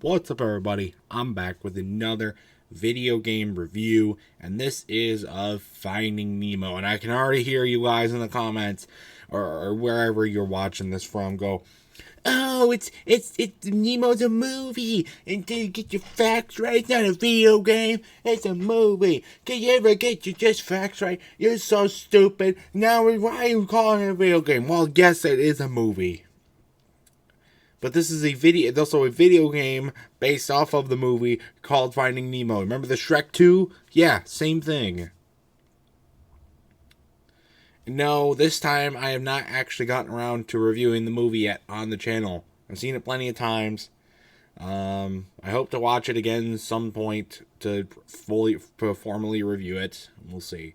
What's up, everybody? I'm back with another video game review, and this is of Finding Nemo. And I can already hear you guys in the comments or wherever you're watching this from go, "Oh, it's Nemo's a movie, and to get your facts right, it's not a video game, it's a movie. Can you ever get your just facts right? You're so stupid. Now why are you calling it a video game?" Well, yes, it is a movie. But this is it's also a video game based off of the movie called Finding Nemo. Remember the Shrek 2? Yeah, same thing. No, this time I have not actually gotten around to reviewing the movie yet on the channel. I've seen it plenty of times. I hope to watch it again some point to formally review it. We'll see.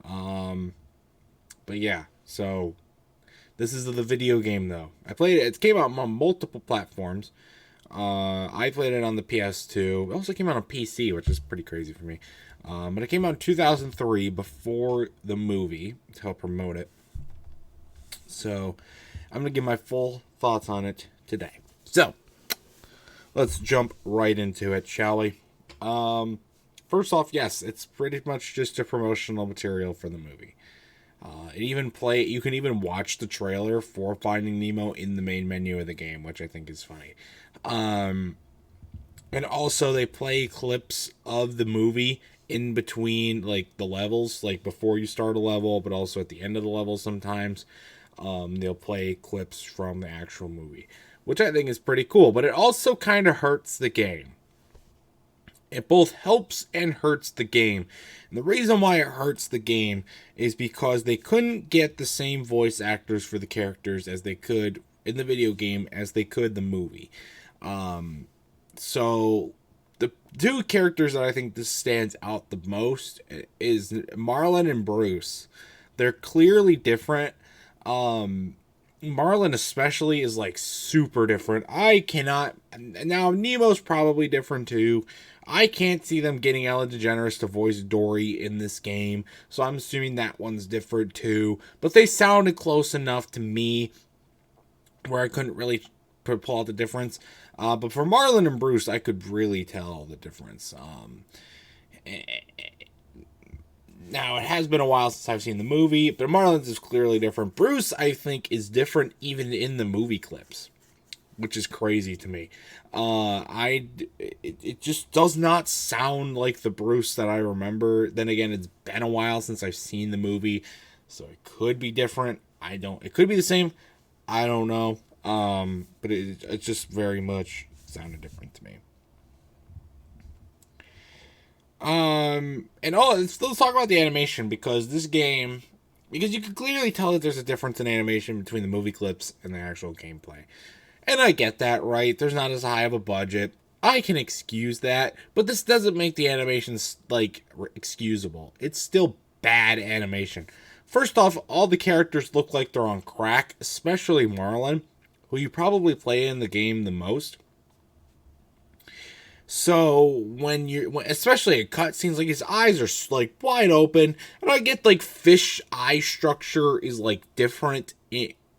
But yeah, so this is the video game, though. I played it. It came out on multiple platforms. I played it on the PS2. It also came out on PC, which is pretty crazy for me. But it came out in 2003, before the movie, to help promote it. So I'm going to give my full thoughts on it today. So let's jump right into it, shall we? First off, yes, it's pretty much just a promotional material for the movie. You can even watch the trailer for Finding Nemo in the main menu of the game, which I think is funny. And also they play clips of the movie in between, like, the levels, like before you start a level, but also at the end of the level sometimes. They'll play clips from the actual movie, which I think is pretty cool, but it also kind of hurts the game. It both helps and hurts the game. And the reason why it hurts the game is because they couldn't get the same voice actors for the characters as they could in the video game as they could the movie. So the two characters that I think this stands out the most is Marlin and Bruce. They're clearly different. Marlin especially is like super different. Now Nemo's probably different too. I can't see them getting Ellen DeGeneres to voice Dory in this game, so I'm assuming that one's different too. But they sounded close enough to me where I couldn't really pull out the difference. But for Marlin and Bruce, I could really tell the difference. Now, it has been a while since I've seen the movie, but Marlin's is clearly different. Bruce, I think, is different even in the movie clips, which is crazy to me. It just does not sound like the Bruce that I remember. Then again, it's been a while since I've seen the movie, so it could be different. It could be the same. I don't know. But it just very much sounded different to me. Let's talk about the animation, because you can clearly tell that there's a difference in animation between the movie clips and the actual gameplay. And I get that, right? There's not as high of a budget. I can excuse that, but this doesn't make the animations, like, excusable. It's still bad animation. First off, all the characters look like they're on crack, especially Marlin, who you probably play in the game the most. So especially in cutscenes, like, his eyes are like wide open, and I get like fish eye structure is like different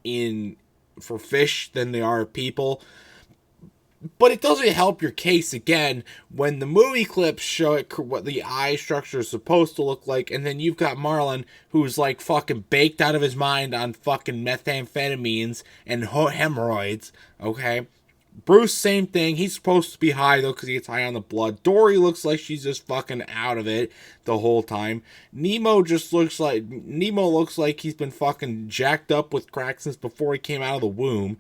in for fish than they are people, but it doesn't help your case again when the movie clips show it what the eye structure is supposed to look like, and then you've got Marlin who's like fucking baked out of his mind on fucking methamphetamines and hemorrhoids. Okay. Bruce, same thing. He's supposed to be high, though, because he gets high on the blood. Dory looks like she's just fucking out of it the whole time. Nemo looks like he's been fucking jacked up with crack since before he came out of the womb.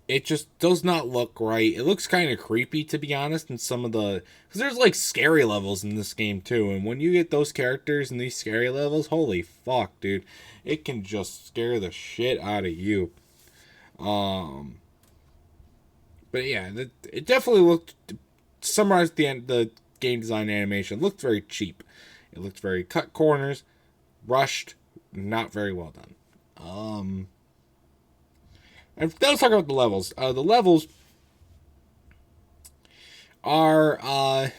It just does not look right. It looks kind of creepy, to be honest, in because there's like scary levels in this game too, and when you get those characters in these scary levels, holy fuck, dude, it can just scare the shit out of you. But yeah, it definitely looked, to summarize the game design animation, looked very cheap. It looked very cut corners, rushed, not very well done. And let's talk about the levels. The levels are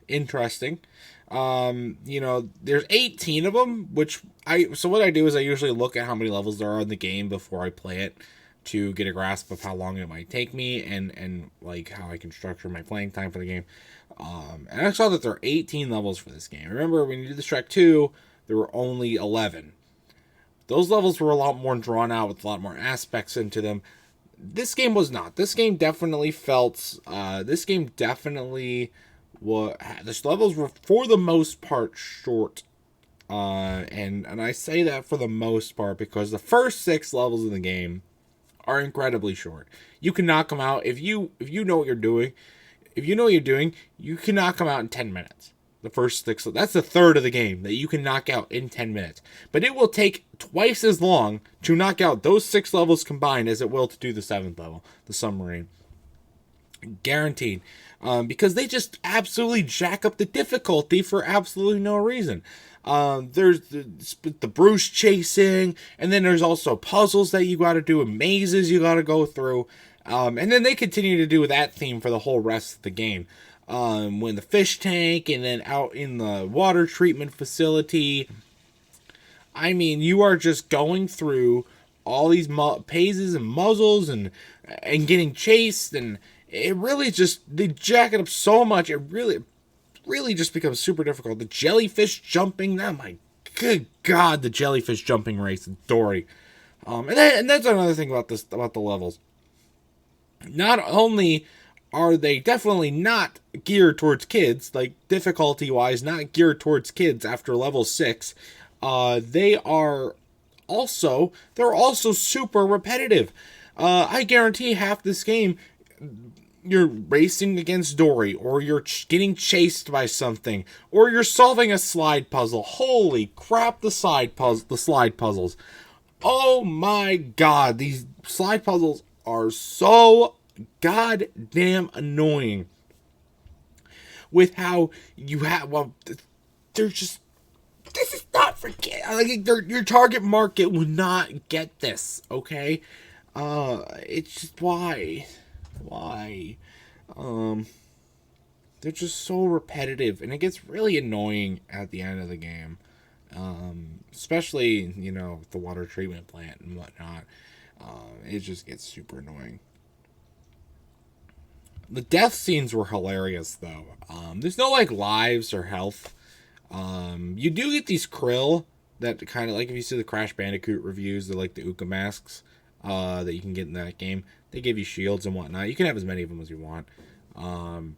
interesting. There's 18 of them, so what I do is I usually look at how many levels there are in the game before I play it, to get a grasp of how long it might take me and like how I can structure my playing time for the game. And I saw that there are 18 levels for this game. Remember, when you did the Shrek 2, there were only 11. Those levels were a lot more drawn out with a lot more aspects into them. This game was not. This game definitely felt. The levels were for the most part short. And I say that for the most part because the first 6 levels of the game are incredibly short. You can knock them out if you know what you're doing. If you know what you're doing, you can knock them out in 10 minutes. The first 6, that's a third of the game that you can knock out in 10 minutes. But it will take twice as long to knock out those 6 levels combined as it will to do the 7th level, the submarine. Guaranteed. Because they just absolutely jack up the difficulty for absolutely no reason. There's the Bruce chasing, and then there's also puzzles that you got to do, and mazes you got to go through. And then they continue to do that theme for the whole rest of the game. When the fish tank, and then out in the water treatment facility. I mean, you are just going through all these phases and muzzles and getting chased, and it really just, they jack it up so much. It really just becomes super difficult. The jellyfish jumping, oh my good God, the jellyfish jumping race in Dory. And that's another thing about the levels. Not only are they definitely not geared towards kids, like difficulty-wise, not geared towards kids after level 6, they're also super repetitive. I guarantee half this game, you're racing against Dory, or you're getting chased by something, or you're solving a slide puzzle. Holy crap, the slide puzzles. Oh my God, these slide puzzles are so goddamn annoying. With how you have, they're just, this is not for kids. Like, your target market would not get this, okay? It's just, why? They're just so repetitive, and it gets really annoying at the end of the game. Especially, the water treatment plant and whatnot. It just gets super annoying. The death scenes were hilarious, though. There's no, lives or health. You do get these krill that kind of, if you see the Crash Bandicoot reviews, they're like the Uka masks that you can get in that game. They give you shields and whatnot. You can have as many of them as you want. And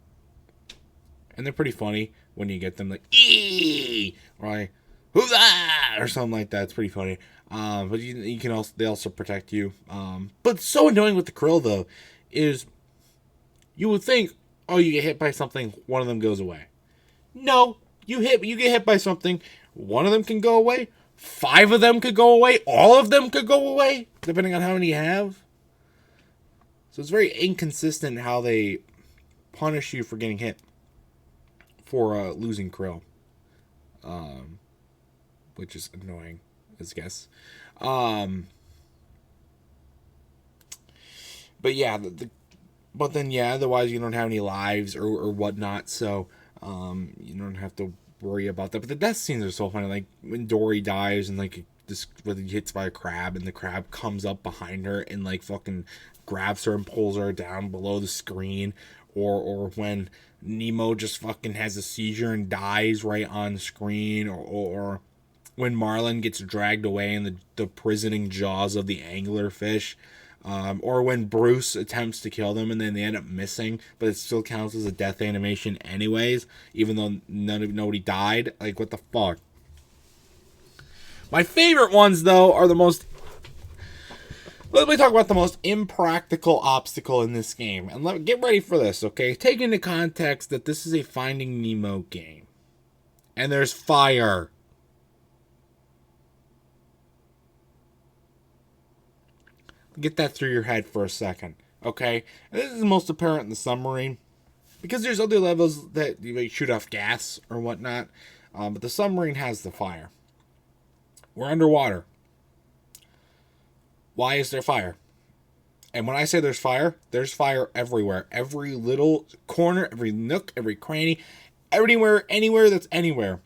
they're pretty funny when you get them, like, eee! Or hoorah! Or something like that. It's pretty funny. But you can also, they also protect you. But so annoying with the krill, though, is you would think, oh, you get hit by something, one of them goes away. No, you get hit by something, one of them can go away, 5 of them could go away, all of them could go away, depending on how many you have. So it's very inconsistent how they punish you for getting hit for losing krill. Which is annoying, I guess. But yeah, but then otherwise you don't have any lives or whatnot, so you don't have to worry about that. But the death scenes are so funny, like when Dory dies and when he hits by a crab and the crab comes up behind her and fucking grabs her and pulls her down below the screen, or when Nemo just fucking has a seizure and dies right on screen, or when Marlin gets dragged away in the prisoning jaws of the anglerfish. Or when Bruce attempts to kill them and then they end up missing, but it still counts as a death animation anyways, even though nobody died. Like, what the fuck? My favorite ones, though, are let me talk about the most impractical obstacle in this game. And get ready for this, okay? Take into context that this is a Finding Nemo game. And there's fire. Get that through your head for a second, okay? And this is most apparent in the submarine, because there's other levels that you may shoot off gas or whatnot, but the submarine has the fire. We're underwater. Why is there fire? And when I say there's fire everywhere. Every little corner, every nook, every cranny, anywhere that's anywhere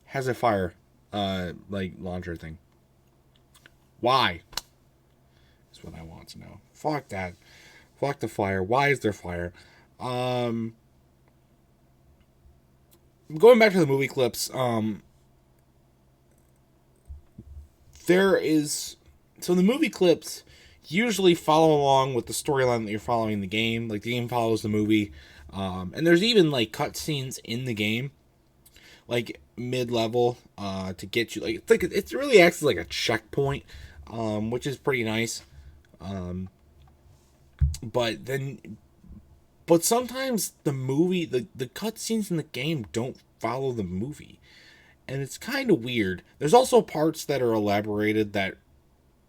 has a fire, launcher thing. Why? What I want to know. Fuck that. Fuck the fire. Why is there fire? Um, Going back to the movie clips. There is so the movie clips usually follow along with the storyline that you're following in the game. Like the game follows the movie, and there's even like cutscenes in the game, like mid level, to get you like it really acts like a checkpoint, which is pretty nice. Um, but then, but sometimes the cutscenes in the game don't follow the movie, and it's kind of weird. There's also parts that are elaborated that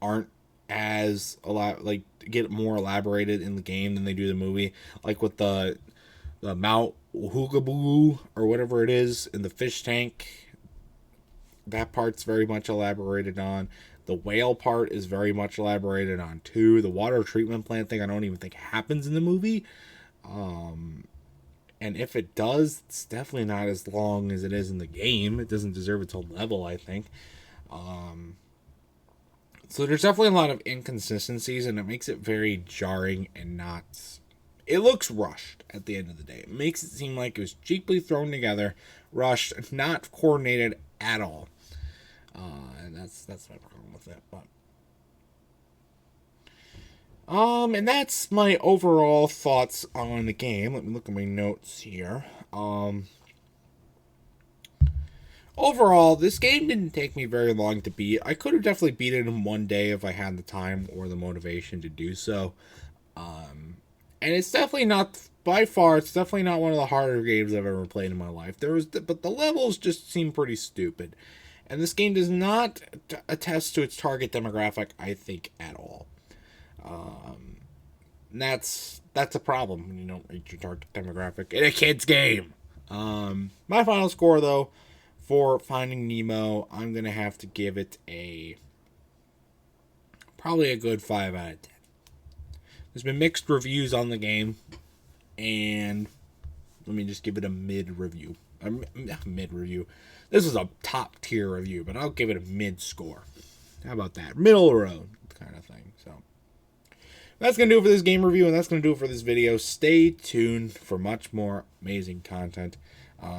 aren't as a lot like get more elaborated in the game than they do the movie, like with the Mount Hoogaboo or whatever it is in the fish tank. That part's very much elaborated on. The whale part is very much elaborated on too. The water treatment plant thing I don't even think happens in the movie. And if it does, it's definitely not as long as it is in the game. It doesn't deserve its own level, I think. So there's definitely a lot of inconsistencies, and it makes it very jarring and not. It looks rushed at the end of the day. It makes it seem like it was cheaply thrown together, rushed, not coordinated at all. And that's my problem with it. But and that's my overall thoughts on the game. Let me look at my notes here. Overall, this game didn't take me very long to beat. I could have definitely beat it in one day if I had the time or the motivation to do so. And it's definitely not, by far, it's definitely not one of the harder games I've ever played in my life. But the levels just seem pretty stupid. And this game does not attest to its target demographic, I think, at all. And that's a problem when you don't reach your target demographic in a kid's game. My final score, though, for Finding Nemo, I'm going to have to give it probably a good 5 out of 10. There's been mixed reviews on the game, and let me just give it a mid review. Mid review. This is a top tier review, but I'll give it a mid score. How about that? Middle of the road kind of thing. So that's going to do it for this game review, and that's going to do it for this video. Stay tuned for much more amazing content.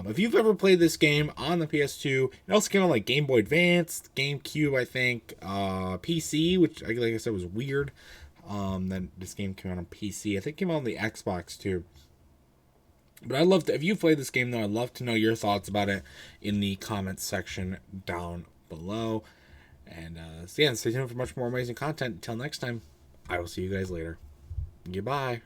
If you've ever played this game on the PS2, it also came on like Game Boy Advance, GameCube, I think, PC, which like I said was weird. Then this game came out on PC. I think it came out on the Xbox too. But I'd love to, if you played this game though, I'd love to know your thoughts about it in the comments section down below. And so yeah, stay tuned for much more amazing content. Until next time, I will see you guys later. Goodbye.